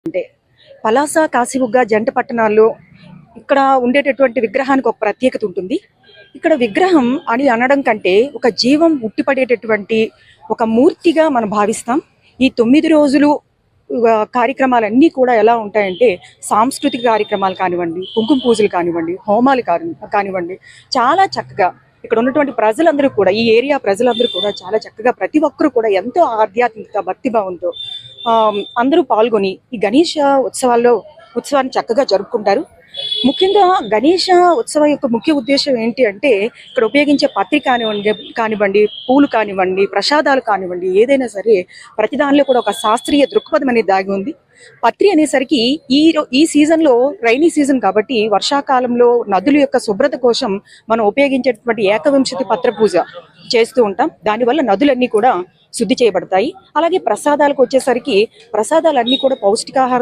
అంటే పలాస కాశీబుగ్గ జంట పట్టణాల్లో ఇక్కడ ఉండేటటువంటి విగ్రహానికి ఒక ప్రత్యేకత ఉంటుంది. ఇక్కడ విగ్రహం అని అనడం కంటే ఒక జీవం ఉట్టిపడేటటువంటి ఒక మూర్తిగా మనం భావిస్తాం. ఈ 9 రోజులు కార్యక్రమాలన్నీ కూడా ఎలా ఉంటాయంటే సాంస్కృతిక కార్యక్రమాలు కానివ్వండి, కుంకుమ పూజలు కానివ్వండి, హోమాలు కానివ్వండి, చాలా చక్కగా ఇక్కడ ఉన్నటువంటి ప్రజలందరూ కూడా, ఈ ఏరియా ప్రజలందరూ కూడా చాలా చక్కగా ప్రతి ఒక్కరూ కూడా ఎంతో ఆధ్యాత్మిక భక్తిభావంతో అందరూ పాల్గొని ఈ గణేష ఉత్సవాన్ని చక్కగా జరుపుకుంటారు. ముఖ్యంగా గణేష ఉత్సవం యొక్క ముఖ్య ఉద్దేశం ఏంటి అంటే ఇక్కడ ఉపయోగించే పత్రి కానివ్వండి, పూలు కానివ్వండి, ప్రసాదాలు కానివ్వండి, ఏదైనా సరే ప్రతి దానిలో కూడా ఒక శాస్త్రీయ దృక్పథం అనేది దాగి ఉంది. పత్రి అనేసరికి ఈ సీజన్లో రైనీ సీజన్ కాబట్టి వర్షాకాలంలో నదుల యొక్క శుభ్రత కోసం మనం ఉపయోగించేటువంటి ఏకవింశతి పత్ర పూజ చేస్తూ ఉంటాం. దానివల్ల నదులన్నీ కూడా శుద్ధి చేయబడతాయి. అలాగే ప్రసాదాలకు వచ్చేసరికి ప్రసాదాలన్నీ కూడా పౌష్టికాహారం